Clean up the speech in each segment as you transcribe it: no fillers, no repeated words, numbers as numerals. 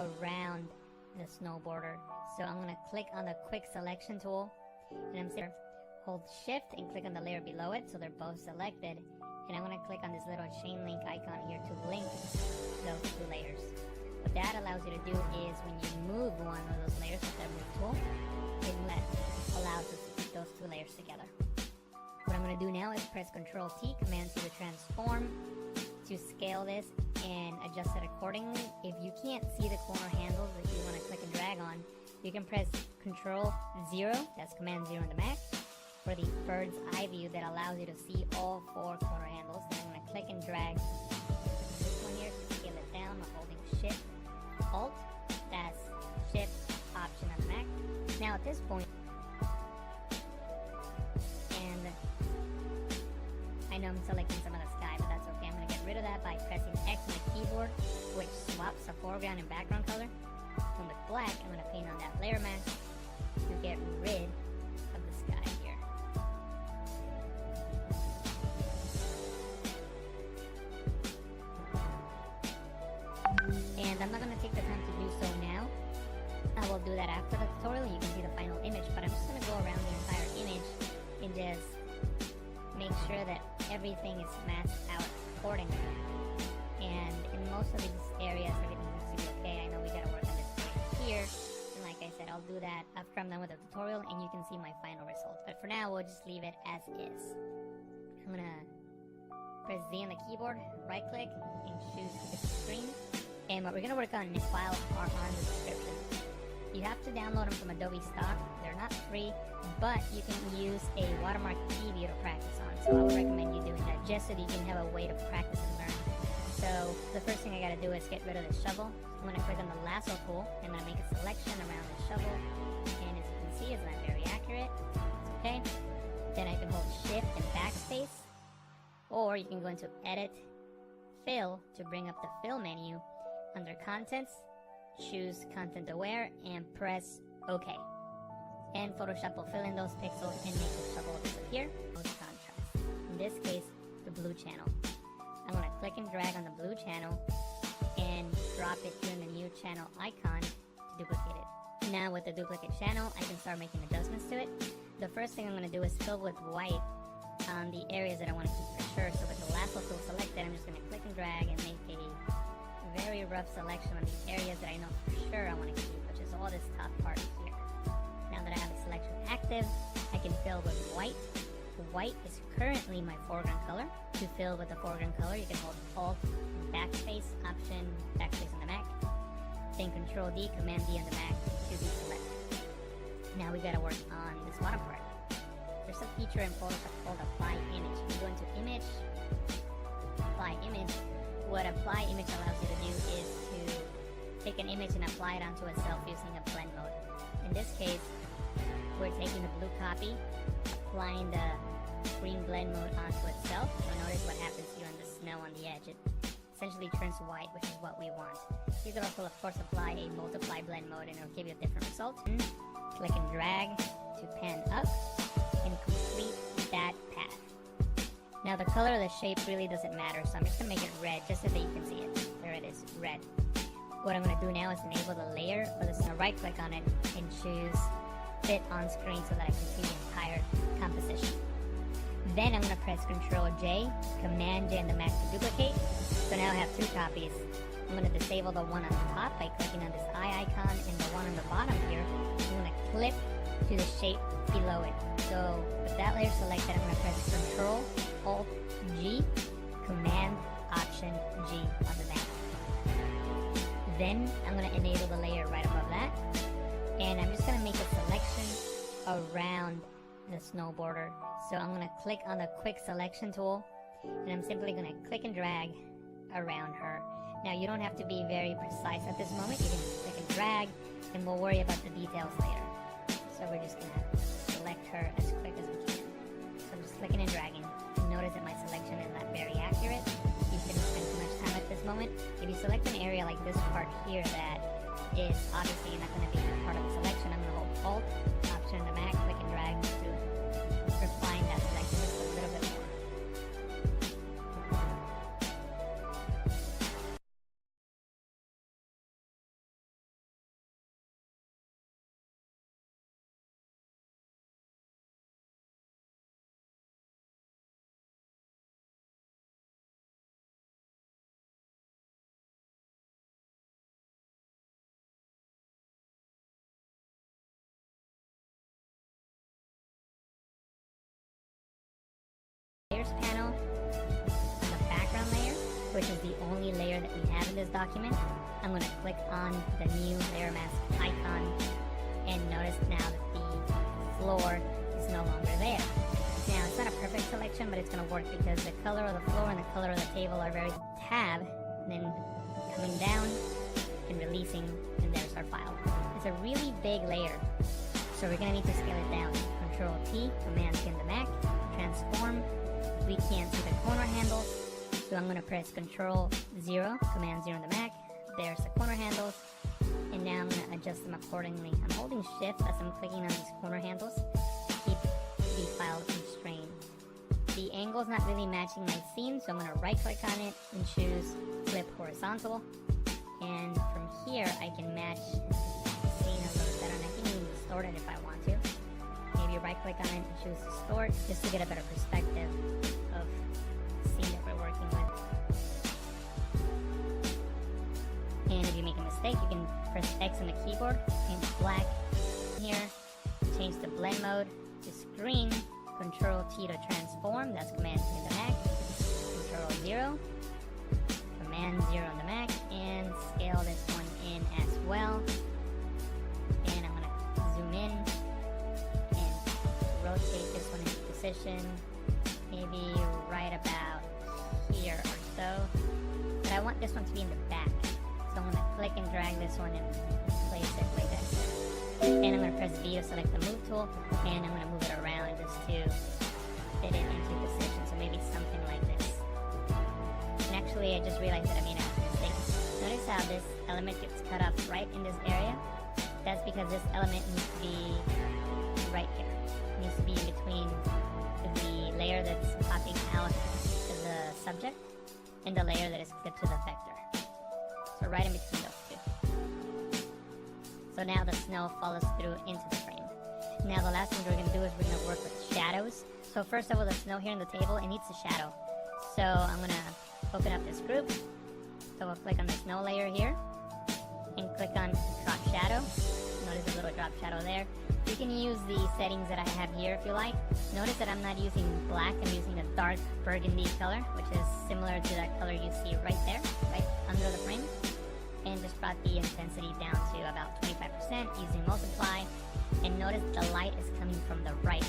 around the snow border. So I'm going to click on the quick selection tool, and I'm going to hold shift and click on the layer below it so they're both selected. And I'm going to click on this little chain link icon here to link those two layers. What that allows you to do is when you move one of those layers with the move tool, it allows us to keep those two layers together. What I'm going to do now is press Ctrl T, Command C to transform, to scale this and adjust it accordingly. If you can't see the corner handles that you want to click and drag on, you can press Ctrl 0, that's Command 0 on the Mac, for the bird's eye view that allows you to see all four corner handles. Then I'm going to click and drag this one here to scale it down by holding Shift, Alt, that's Shift, Option on the Mac. Now at this point, and I know I'm selecting some of the sky, but that's okay. I'm going to get rid of that by pressing X on the keyboard, which swaps the foreground and background color. And with black, I'm going to paint on that layer mask to get rid of the sky here. And I'm not going to take the time to do so now. I will do that after the tutorial. You can see the final image, but I'm just going to go around the entire image and just make sure that everything is masked out accordingly. And in most of these areas, everything seems to be okay. I know we got to work on this point here. And like I said, I'll do that after I'm done with the tutorial and you can see my final result. But for now, we'll just leave it as is. I'm going to press Z on the keyboard, right click, and choose the screen. And what we're going to work on in this file are on the description. You have to download them from Adobe stock. They're not free, but you can use a watermark preview to practice on. So I would recommend you doing that just so that you can have a way to practice and learn. So the first thing I got to do is get rid of the shovel. I'm going to click on the lasso tool and I'm going to make a selection around the shovel. And as you can see, it's not very accurate. It's okay. Then I can hold Shift and Backspace. Or you can go into Edit, Fill to bring up the Fill menu. Under Contents, choose Content Aware and press OK. And Photoshop will fill in those pixels and make the shovel disappear. Most contrast. In this case, the blue channel. I'm going to click and drag on the blue channel and drop it here in the new channel icon to duplicate it. Now with the duplicate channel, I can start making adjustments to it. The first thing I'm going to do is fill with white on the areas that I want to keep for sure. So with the lasso tool selected, I'm just going to click and drag and make a very rough selection on the areas that I know for sure I want to keep, which is all this top part here. Now that I have the selection active, I can fill with white. White is currently my foreground color. To fill with the foreground color, you can hold Alt, Backspace, Option, Backspace on the Mac, then Control D, Command D on the Mac to deselect. Now we gotta work on this bottom part. There's a feature in Photoshop called Apply Image. You go into Image, Apply Image. What Apply Image allows you to do is to take an image and apply it onto itself using a blend mode. In this case, we're taking the blue copy, applying the green blend mode onto itself. So notice what happens here on the snow on the edge. It essentially turns white, which is what we want. You can also, of course, apply a multiply blend mode and it'll give you a different result. Click and drag to pan up and complete that path. Now the color of the shape really doesn't matter, so I'm just going to make it red just so that you can see it. There it is, red. What I'm going to do now is enable the layer, but I'm going to right click on it and choose Fit on Screen so that I can see the entire composition. Then I'm going to press Ctrl J, Command J on the Mac to duplicate. So now I have two copies. I'm going to disable the one on the top by clicking on this eye icon, and the one on the bottom here, I'm going to clip to the shape below it. So with that layer selected, I'm going to press Ctrl Alt G, Command Option G on the Mac. Then I'm going to enable the layer right above that, and I'm just going to make a selection around the snow border. So I'm going to click on the quick selection tool, and I'm simply going to click and drag around her. Now you don't have to be very precise at this moment. You can just click and drag, and we'll worry about the details later. So we're just going to select her as quick as we can. So I'm just clicking and dragging. Notice that my selection is not very accurate. You shouldn't spend too much time at this moment. If you select an area like this part here that is obviously not going to be part of the selection, I'm going to hold Alt, Option on the Mac, click and drag to refine that selection just a little bit more. layers panel, on the background layer, which is the only layer that we have in this document, I'm going to click on the new layer mask icon, and notice now that the floor is no longer there. Now, it's not a perfect selection, but it's going to work because the color of the floor and the color of the table are very tab, and then coming down and releasing, and there's our file. It's a really big layer, so we're going to need to scale it down. Control T, Command T on the Mac, transform. We can't see the corner handles, so I'm going to press Control 0, Command 0 on the Mac. There's the corner handles, and now I'm going to adjust them accordingly. I'm holding Shift as I'm clicking on these corner handles to keep the file constrained. The angle's not really matching my scene, so I'm going to right click on it and choose Flip Horizontal. And from here, I can match the scene a little better, and I can even distort it if I want to. Maybe right click on it and choose Distort, just to get a better perspective of the scene that we're working with. And if you make a mistake, you can press X on the keyboard, change black here, change the blend mode to screen, Control T to transform, that's Command T on the Mac, Control 0, Command 0 on the Mac, and scale this one in as well. And I'm going to zoom in and rotate this one into position, maybe right about here or so. But I want this one to be in the back, so I'm going to click and drag this one and place it like this. And I'm going to press V to select the move tool, and I'm going to move it around just to fit it into position, so maybe something like this. And actually, I just realized that I made a mistake. Notice how this element gets cut off right in this area? That's because this element needs to be right here. It needs to be in between the layer that's popping out to the subject and the layer that is clipped to the vector. So right in between those two. So now the snow follows through into the frame. Now the last thing we're going to do is we're going to work with shadows. So first of all, the snow here on the table, it needs a shadow. So I'm going to open up this group. So we'll click on the snow layer here and click on drop shadow. Notice a little drop shadow there. You can use the settings that I have here if you like. Notice that I'm not using black, I'm using a dark burgundy color, which is similar to that color you see right there, right under the frame. And just brought the intensity down to about 25% using multiply. And notice the light is coming from the right.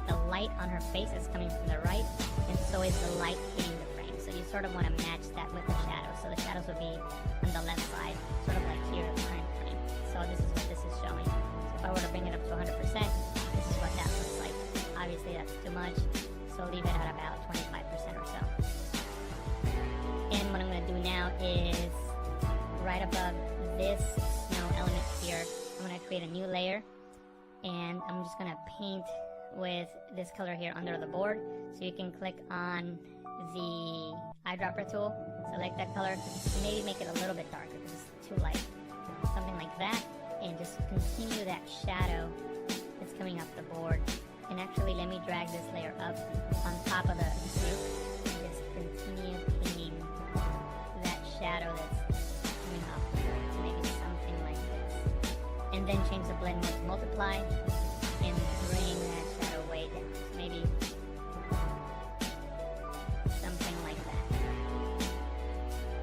The light on her face is coming from the right, and so is the light hitting the frame. So you sort of want to match that with the shadows. So the shadows will be on the left side, sort of like here in the current frame. So this is what this is showing. So if I were to bring it up to 100%, this is what that looks like. Obviously that's too much, so leave it at about 25% or so. And what I'm going to do now is right above this snow element here, I'm going to create a new layer, and I'm just going to paint with this color here under the board. So you can click on the eyedropper tool, select that color, and maybe make it a little bit darker because it's too light. Something like that, and just continue that shadow that's coming off the board. And actually, let me drag this layer up on top of the group and just continue painting that shadow that's coming off the board. So maybe something like this. And then change the blend mode to multiply and bring that shadow way down. So maybe something like that.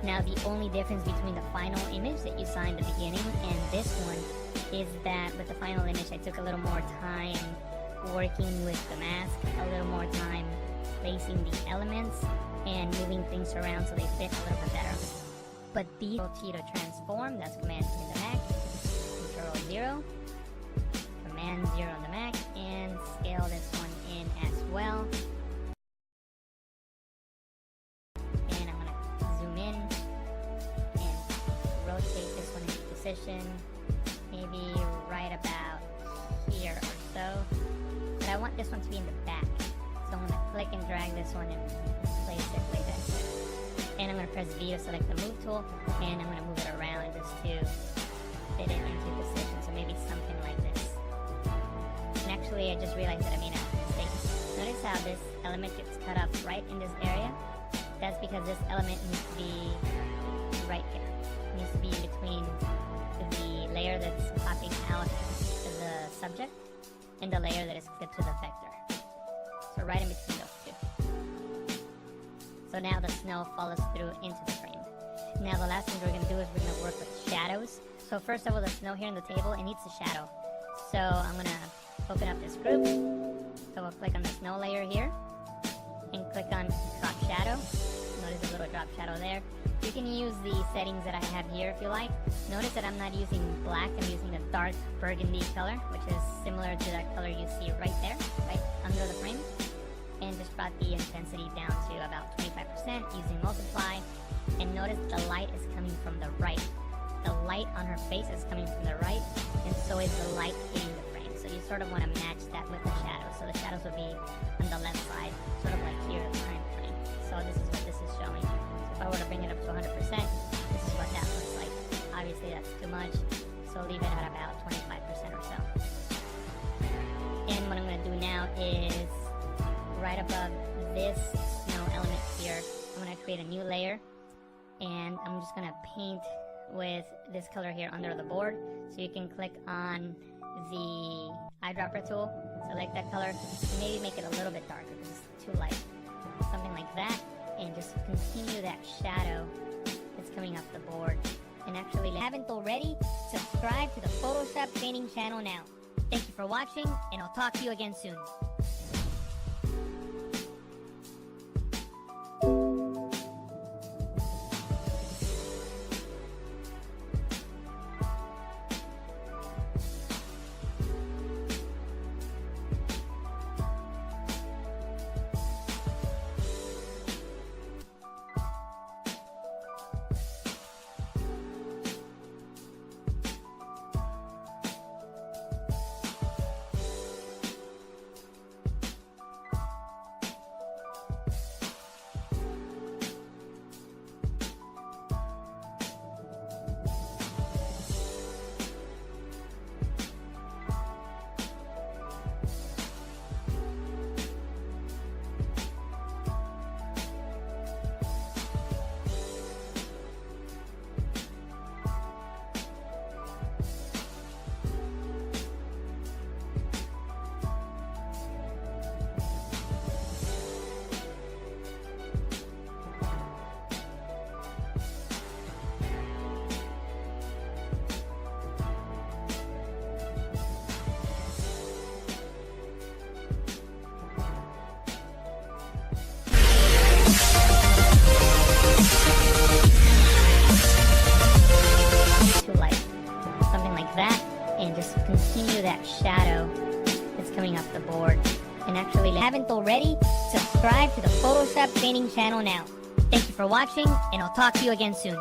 Now the only difference between the final image that you saw in the beginning and this one is that with the final image I took a little more time working with the mask, a little more time placing the elements and moving things around so they fit a little bit better. But the T to transform, that's Command T on the Mac, Control 0, Command 0 on the Mac, and scale this one in as well. And I'm going to zoom in and rotate this one into position, maybe right about here or so. But I want this one to be in the back, so I'm going to click and drag this one and place it like this. And I'm going to press V to select the move tool, and I'm going to move it around just to fit it into position, so maybe something like this. And actually, I just realized that I made a mistake. Notice how this element gets cut off right in this area? That's because this element needs to be right here. It needs to be in between the layer that's popping out to the subject and the layer that is clipped to the vector. So right in between those two. So now the snow follows through into the frame. Now the last thing we're going to do is we're going to work with shadows. So first of all, the snow here on the table, it needs a shadow. So I'm going to open up this group. So we'll click on the snow layer here and click on crop shadow. Notice a little drop shadow there. You can use the settings that I have here if you like. Notice that I'm not using black, I'm using a dark burgundy color, which is similar to that color you see right there, right under the frame. And just brought the intensity down to about 25% using multiply. And notice the light is coming from the right. The light on her face is coming from the right, and so is the light hitting the frame. So you sort of want to match that with the shadows. So the shadows will be on the left side, sort of like here in the current frame. So this is what this is showing. So if I were to bring it up to 100%, this is what that looks like. Obviously that's too much, so leave it at about 25% or so. And what I'm going to do now is right above this snow element here, I'm going to create a new layer, and I'm just going to paint with this color here under the board. So you can click on the eyedropper tool, select that color, and maybe make it a little bit darker because it's too light. Something like that, and just continue that shadow that's coming off the board. And actually, if you haven't already, subscribe to the Photoshop Training channel now. Thank you for watching, and I'll talk to you again soon. And just continue that shadow that's coming off the board. And actually, if you haven't already, subscribe to the Photoshop Training channel now. Thank you for watching, and I'll talk to you again soon.